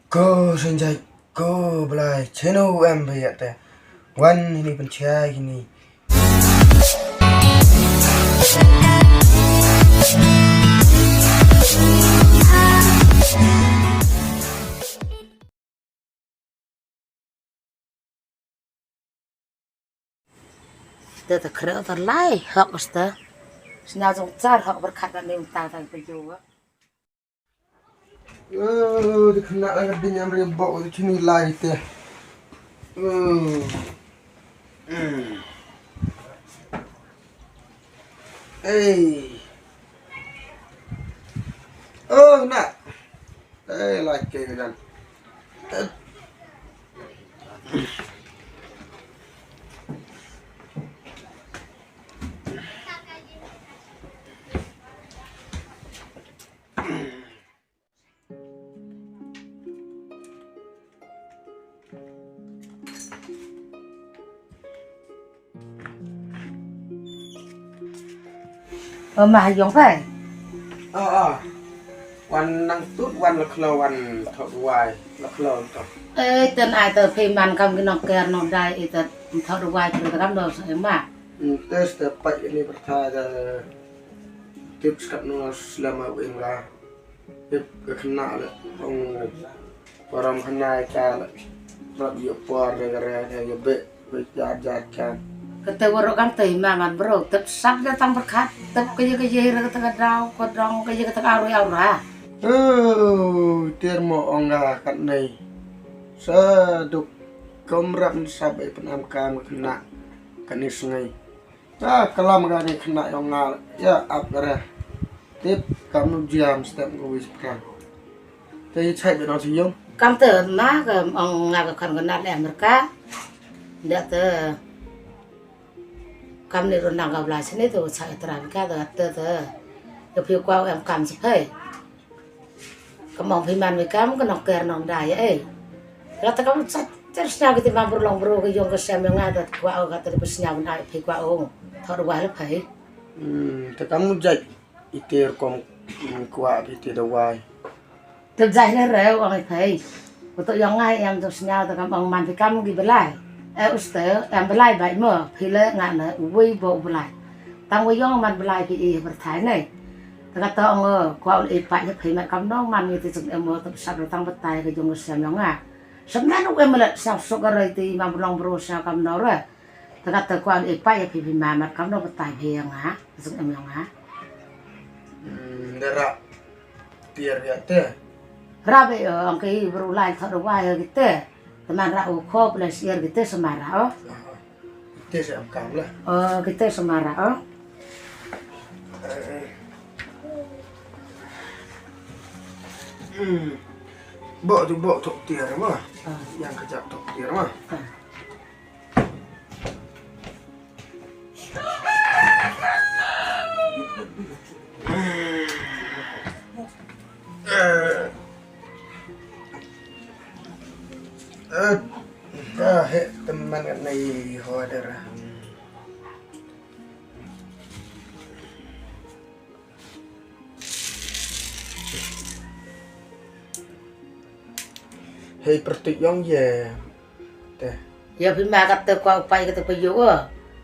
Ko senjai ko belai channel em bây giờ te wan ini pencai ini Từ từ khởi từ lại học cái nào trong cha học bật khát là nên ta thành bây giờ á. di kena lagi di nyamri bawa di sini lai te nak lai ke kan Mà dùng phải. wan nang tut wan leklo wan thot wai leklo to Ê, tên ai từ phim man cầm cái nòng kèn nòng đai, ý từ thọ được vài từ cái đồ sợi mà. tes te pai ini bertada tips kat no selama ingla tip kena le ong param kena ka le rap yo por re yo be jat kan Cái từ vừa cầm từ mà man bro, tập sắc ra tăng bật khát, tập cái gì ra cái đau, cái rong cái gì cái áo rồi áo ra. termo onga kat nei sa duk komram sabai penam kam kena kan sungai kalam ga ni kena onga ya apra tip kamu jam step ngowis kan tay chai be no siyong Cầm từ má cái ông ngà cái con nát em mereka, dia từ cầm này rồi nàng gặp lại xin từ chạy tràn cái từ từ phiêu qua em cầm sắp hết. Cái mong phim man với cam cái nòng kèn nòng đài ấy, là ta cầm chắc sao cái tim berlong bro cái dùng cái xem yang ada qua ở cái từ pesnya benar phi qua ông thọ được vài lớp phải. te kamu jai iter kom kwa iter dawai Từ dài lên rồi ông ấy phải, tôi yang ngay em tôi xem tôi cầm ông man với cam cái belai, em belai vậy mà phi lệ ngạn nữa vui bộ belai, tăng với yang man belai cái berthai này. Kata orang kau ipak je pergi macam dong man itu sebab em tu sabda tang betai ke jung sem yang ah. Sebenarnya em melihat sah sokar itu imam belong berusaha kamu dora. Kata kau ipak je pergi mamat kamu dong betai pergi yang ah, sebab em yang ah. derak tiar ya te Rabe orang kei berulai thot wai gitu. Teman ra uko plus year gitu semara oh. te sam kam lah Oh gitu semara oh. Bawa tu bawa tok tiar mah. Yang kejap tok tiar mah. Teman kat nai hoder. Hei pertik yang ye teh Ya bima kata kau upai kata peyu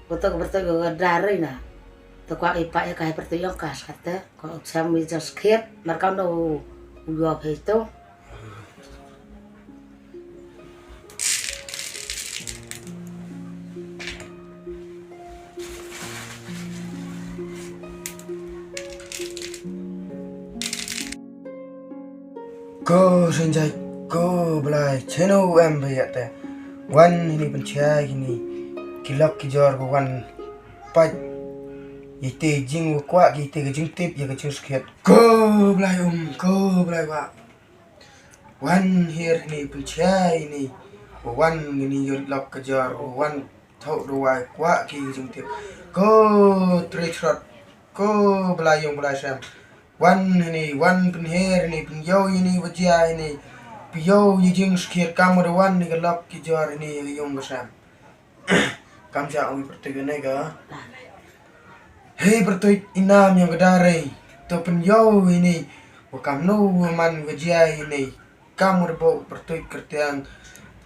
untuk bertemu dari na. Tu kau ipak ya kaya bertemu kas kata kau sami just kit mereka no jawab itu. Ko senjai ko belai channel em bây giờ te wan ini pencai ini kilok kijor ko wan pai ite jing kwa ite ke jing tip ya ke jing sket ko belai wa wan here ini pencai ini wan ini yolok kijor wan thau ruai kwa ki jing tip ko trishot ko belai sam wan ini wan penher ini penjau ini wajah ini piau yijing skir kamar wan ni galak ki jar ini yung gasam kam sa ui pertega nega hei pertoi inam yang gadare to penjau ini wakam no man wajah ini kamu de bo pertui kertian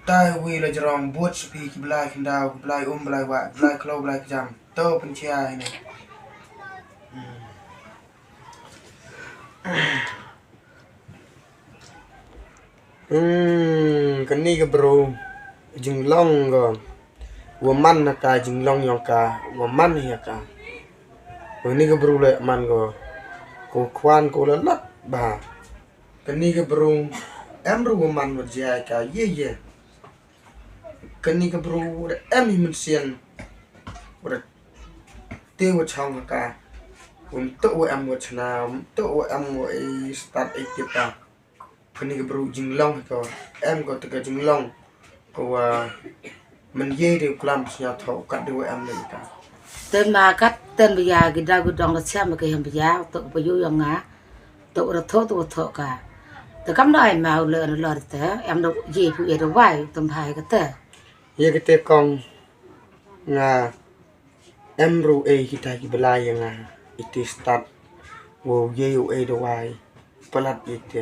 tai wi la jerong buat sepi ki belai kendau belai belai wa belai klo belai jam to pencia ini kani ke bro jing long go woman na ka jing long yong ka woman ya ka ini ke bro le man go ko kwan ko la lat ba kani ke bro em ru woman wa jai ka ye kani ke bro em himen sian wa te wa chong ka untuk em wa chana untuk em wa start aktif ka kani ke bro jing long ko em ko te jing long ko mình dê điều làm nhà thầu cắt điều em lên cả tên mà cắt tên bây giờ cái đau cái đòn là xem mà cái hình bây giờ tụ bây giờ yang ngã tụ là tụ thọ cả từ cắm đó em màu lợn thế em đâu gì phụ đâu vậy tầm hai cái thế ye cái tê con ngà em ru e kita ki belai ngà itu start wo ye u e đâu vậy pelat itu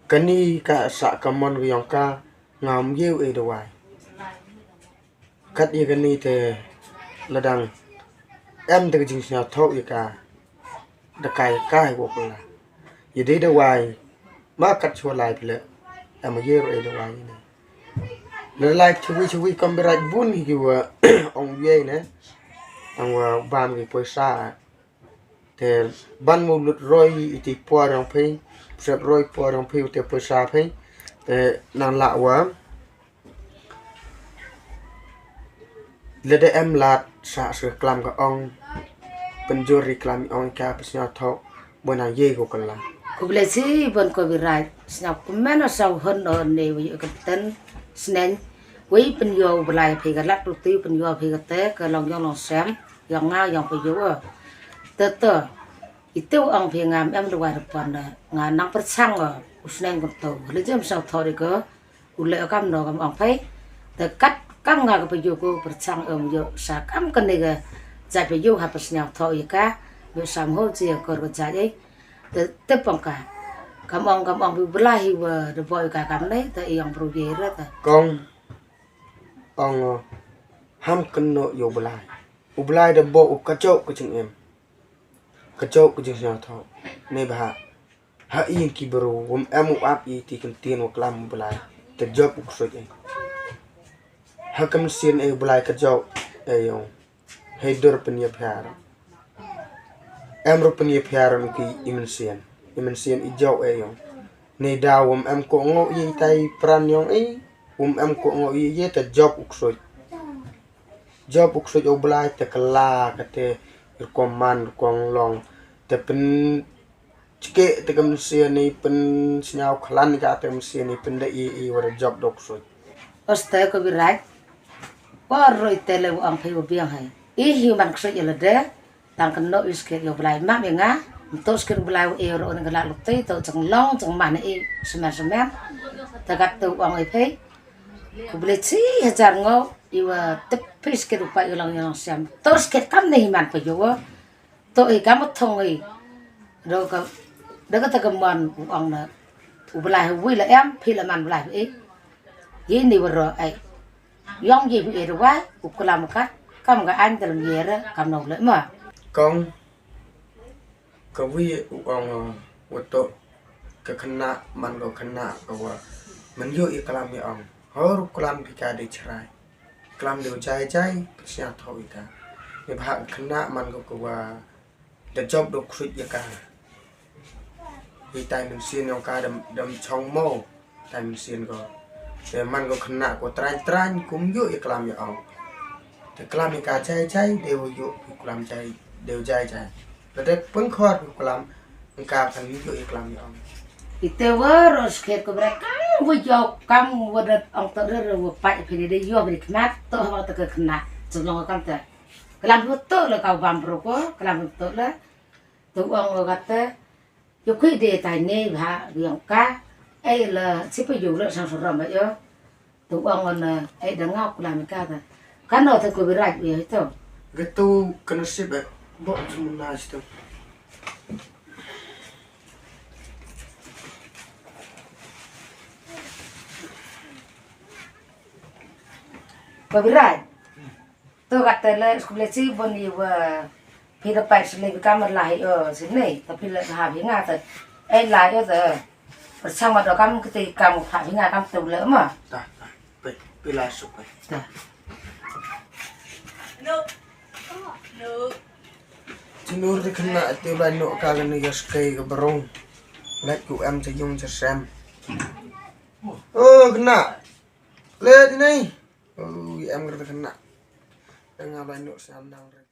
kani ka sa kamon yang ka ngam ye u e đâu vậy cắt ye kani te ladang em từ chính nhà thọ ye ka da kai wo la ye de đâu vậy mà cắt chua lại bile em ye ru e đâu vậy này like chui come right bun hi wa ong ye ne ang bam ki poisa te ban mu lut roi iti po rong phi sep roi po rong phi te poisa phi te nan la wa le de em lat sa se klam ka ong penjuri klam ong ka pesnya tho bona ye ko kala cô lấy gì bên cô bị rải snap cũng mấy nó sâu hơn ở này với cái tên snén quý bên vô lại thì cái lát đầu tiên bên vô thì cái té cái lòng lòng xém lòng ngao lòng phải vô tơ itu ang thì ngam em được vài phần là ngà năng phát sang ở snén còn tàu lấy chứ sao thôi được cơ lệ cam nó cam ông thấy từ cắt cam ngà cái phải vô cô phát sang ở vô sa cam cái này cái giải phải vô hạt phát snap thôi cả vô sam hỗ gì còn cái giải ấy tiếp bằng cả cảm ơn vì belahi và được voi cả cảm đấy tại ông pro về rất là con ông ham cân nội yêu belai đã bộ cá chậu của chúng em cá chậu của chúng nhà thọ này bà hạ yên kỳ bro gồm em một áp ý thì cần tiền hoặc làm belai để job của số ấy hạ cầm xiên ấy belai cá chậu ấy ông hay đôi penye phèo em rồi penye phèo nó kỳ imen xiên ijau ấy ông này đào em có ngộ gì tay pran yong ấy em có ngộ gì vậy để job ukso belai te kala kate koman kong long te pen cike te kamsia ni pen senyau klan ka te kamsia ni pen de i wara job dokso oste ko birai ko roi tele ang phe biang hai I human kso yele de tang kan no iske yo belai ma me nga to skin belai e ro nang la lu te to chang long chang man e semen ta gat tu ang e phe ko bele chi hajar ngo iwa tepis ke rupa ulang yang siam terus ke kam nei man pa yo to e kam thong e ro ka da ka ta kam man ong na u belai wi la em phi la man belai e ye ni ro ai yong ji e ro wa u kala ka kam ga an ta ye ra kam no le ma con ka wi ong wa to ka khana man go khana ka wa man yo i kalam ni ong hor kalam pi ka de chrai kelam điều trai siapa tahu ika ni bahak kena man ko wa the job do khuit ya ka hi tai min sien yang ka dam chong mo tai min sien ko te man ko kena ko tran kum yo ya kelam ya ong te kelam ni ka trai đều yo kelam trai đều trai le de pung khot kelam ka kan yo ya kelam ya ong ite waros ke ko brek wo yo kam wo de ong to re wo pa phe de yo bri kmat to ha ta ka khna long kam ta kelam to le ka bam pro ko kelam to le to ong ga ta yo khui de tai ne ba yang ka ai là chỉ phải dùng sang sản phẩm vậy yo to ong na ai da ngau kelam ka ta kan no ta ko bi raj bi to cái tu cần ship ấy bộ chúng là chứ berai tu kata le sekolah si boni wa pila pai sele kamar lahi sini tapi le ha binga ta lahi tu bersama do kamu ketika kamu ha binga kamu tu le ma ta pila sup ta Chinur de kena te ba no ka ga ni gas kai ga barong let ku am cha yung cha sam kena le ni em ga kena dengan ba no sam dang